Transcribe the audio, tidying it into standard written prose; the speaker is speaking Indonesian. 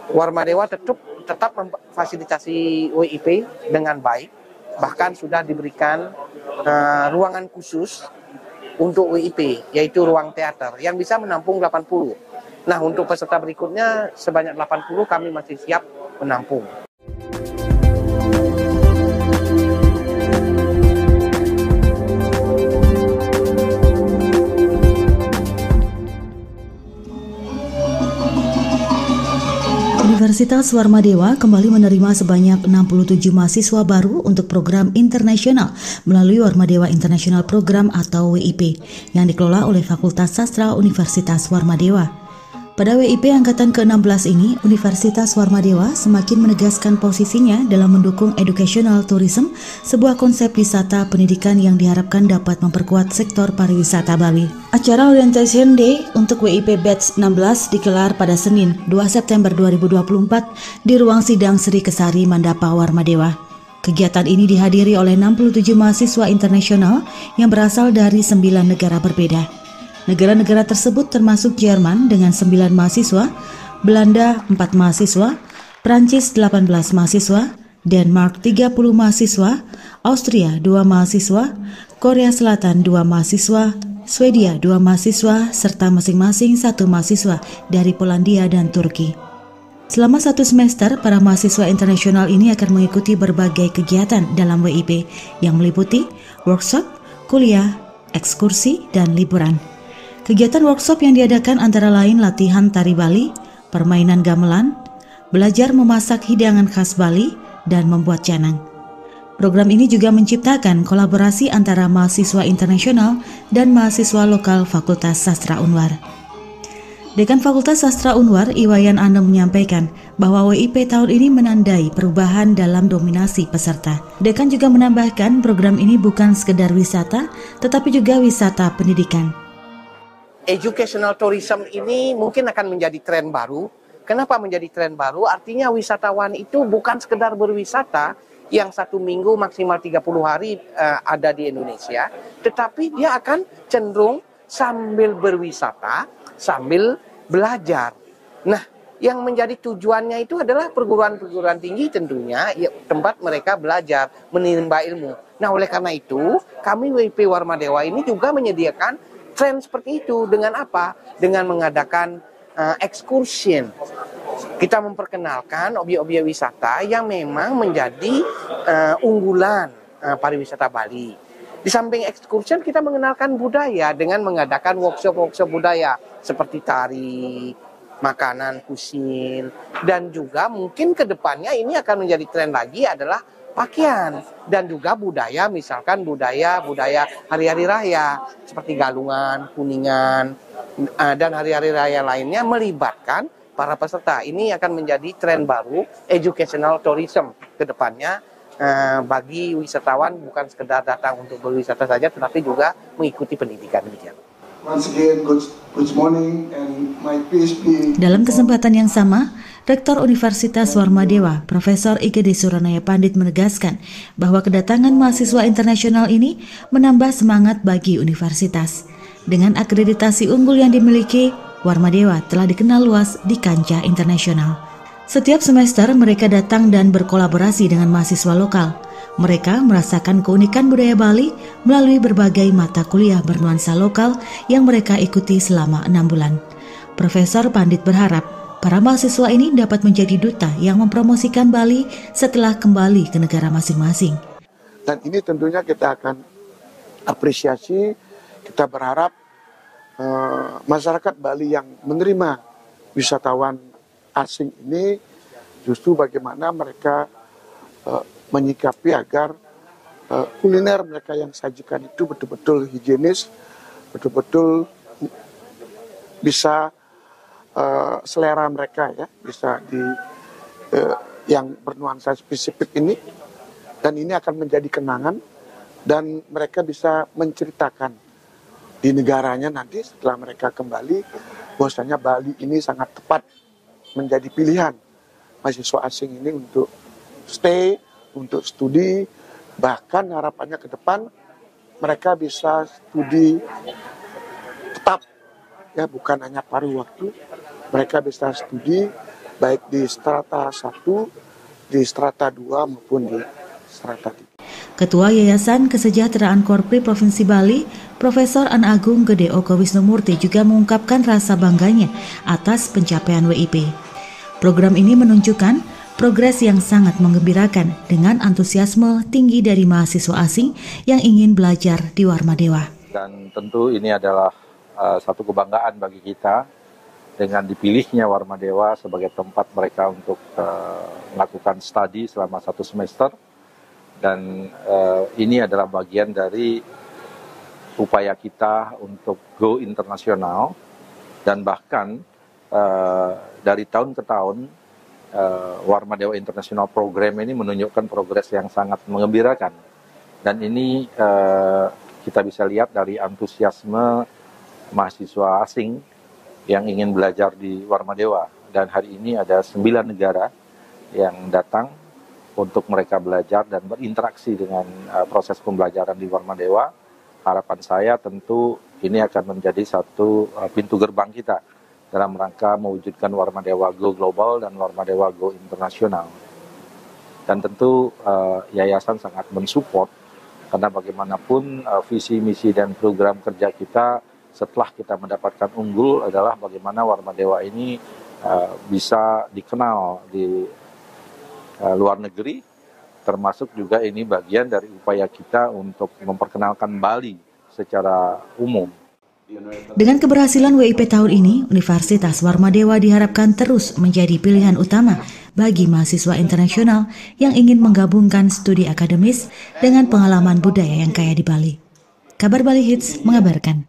Warmadewa tetap memfasilitasi WIP dengan baik, bahkan sudah diberikan ruangan khusus untuk WIP, yaitu ruang teater yang bisa menampung 80. Nah, untuk peserta berikutnya sebanyak 80 kami masih siap menampung. Universitas Warmadewa kembali menerima sebanyak 67 mahasiswa baru untuk program internasional melalui Warmadewa International Program atau WIP yang dikelola oleh Fakultas Sastra Universitas Warmadewa. Pada WIP angkatan ke-16 ini, Universitas Warmadewa semakin menegaskan posisinya dalam mendukung educational tourism, sebuah konsep wisata pendidikan yang diharapkan dapat memperkuat sektor pariwisata Bali. Acara Orientation Day untuk WIP Batch 16 digelar pada Senin, 2 September 2024 di Ruang Sidang Sri Kesari Mandapa Warmadewa. Kegiatan ini dihadiri oleh 67 mahasiswa internasional yang berasal dari 9 negara berbeda. Negara-negara tersebut termasuk Jerman dengan 9 mahasiswa, Belanda 4 mahasiswa, Prancis 18 mahasiswa, Denmark 30 mahasiswa, Austria 2 mahasiswa, Korea Selatan 2 mahasiswa, Swedia 2 mahasiswa, serta masing-masing 1 mahasiswa dari Polandia dan Turki. Selama 1 semester, para mahasiswa internasional ini akan mengikuti berbagai kegiatan dalam WIP yang meliputi workshop, kuliah, ekskursi, dan liburan. Kegiatan workshop yang diadakan antara lain latihan tari Bali, permainan gamelan, belajar memasak hidangan khas Bali, dan membuat canang. Program ini juga menciptakan kolaborasi antara mahasiswa internasional dan mahasiswa lokal Fakultas Sastra Unwar. Dekan Fakultas Sastra Unwar, Iwayan Anem menyampaikan bahwa WIP tahun ini menandai perubahan dalam dominasi peserta. Dekan juga menambahkan program ini bukan sekedar wisata, tetapi juga wisata pendidikan. Educational tourism ini mungkin akan menjadi tren baru. Kenapa menjadi tren baru? Artinya wisatawan itu bukan sekedar berwisata yang 1 minggu maksimal 30 hari ada di Indonesia, tetapi dia akan cenderung sambil berwisata, sambil belajar. Nah, yang menjadi tujuannya itu adalah perguruan-perguruan tinggi tentunya, ya, tempat mereka belajar, menimba ilmu. Nah, oleh karena itu, kami WIP Warmadewa ini juga menyediakan tren seperti itu. Dengan apa? Dengan mengadakan excursion. Kita memperkenalkan objek-objek wisata yang memang menjadi unggulan pariwisata Bali. Di samping excursion, kita mengenalkan budaya dengan mengadakan workshop-workshop budaya seperti tari, makanan, kusin, dan juga mungkin ke depannya ini akan menjadi tren lagi adalah pakaian dan juga budaya, misalkan budaya hari-hari raya seperti Galungan, Kuningan, dan hari-hari raya lainnya melibatkan para peserta. Ini akan menjadi tren baru educational tourism ke depannya bagi wisatawan, bukan sekedar datang untuk berwisata saja, tetapi juga mengikuti pendidikan demikian. Once again, good morning and my peace be. Dalam kesempatan yang sama, Rektor Universitas Warmadewa, Profesor Igede Suranaya Pandit menegaskan bahwa kedatangan mahasiswa internasional ini menambah semangat bagi universitas. Dengan akreditasi unggul yang dimiliki, Warmadewa telah dikenal luas di kancah internasional. Setiap semester mereka datang dan berkolaborasi dengan mahasiswa lokal. Mereka merasakan keunikan budaya Bali melalui berbagai mata kuliah bernuansa lokal yang mereka ikuti selama 6 bulan. Profesor Pandit berharap para mahasiswa ini dapat menjadi duta yang mempromosikan Bali setelah kembali ke negara masing-masing. Dan ini tentunya kita akan apresiasi, kita berharap masyarakat Bali yang menerima wisatawan asing ini justru bagaimana mereka menyikapi agar kuliner mereka yang sajikan itu betul-betul higienis, betul-betul bisa selera mereka ya, bisa yang bernuansa spesifik ini, dan ini akan menjadi kenangan dan mereka bisa menceritakan di negaranya nanti setelah mereka kembali bahwasanya Bali ini sangat tepat menjadi pilihan mahasiswa asing ini untuk stay, untuk studi, bahkan harapannya ke depan mereka bisa studi tetap ya, bukan hanya paruh waktu, mereka bisa studi baik di strata 1, di strata 2 maupun di strata 3. Ketua Yayasan Kesejahteraan Korpri Provinsi Bali, Profesor An Agung Gede Oko Wisnumurti juga mengungkapkan rasa bangganya atas pencapaian WIP. Program ini menunjukkan progres yang sangat menggembirakan dengan antusiasme tinggi dari mahasiswa asing yang ingin belajar di Warmadewa. Dan tentu ini adalah satu kebanggaan bagi kita dengan dipilihnya Warmadewa sebagai tempat mereka untuk melakukan studi selama 1 semester. Dan ini adalah bagian dari upaya kita untuk go internasional, dan bahkan dari tahun ke tahun Warmadewa International Program ini menunjukkan progres yang sangat menggembirakan. Dan ini kita bisa lihat dari antusiasme mahasiswa asing yang ingin belajar di Warmadewa. Dan hari ini ada 9 negara yang datang untuk mereka belajar dan berinteraksi dengan proses pembelajaran di Warmadewa. Harapan saya tentu ini akan menjadi satu pintu gerbang kita dalam rangka mewujudkan Warmadewa Go Global dan Warmadewa Go Internasional. Dan tentu yayasan sangat mensupport, karena bagaimanapun visi, misi, dan program kerja kita setelah kita mendapatkan unggul adalah bagaimana Warmadewa ini bisa dikenal di luar negeri, termasuk juga ini bagian dari upaya kita untuk memperkenalkan Bali secara umum. Dengan keberhasilan WIP tahun ini, Universitas Warmadewa diharapkan terus menjadi pilihan utama bagi mahasiswa internasional yang ingin menggabungkan studi akademis dengan pengalaman budaya yang kaya di Bali. Kabar Bali Hits mengabarkan.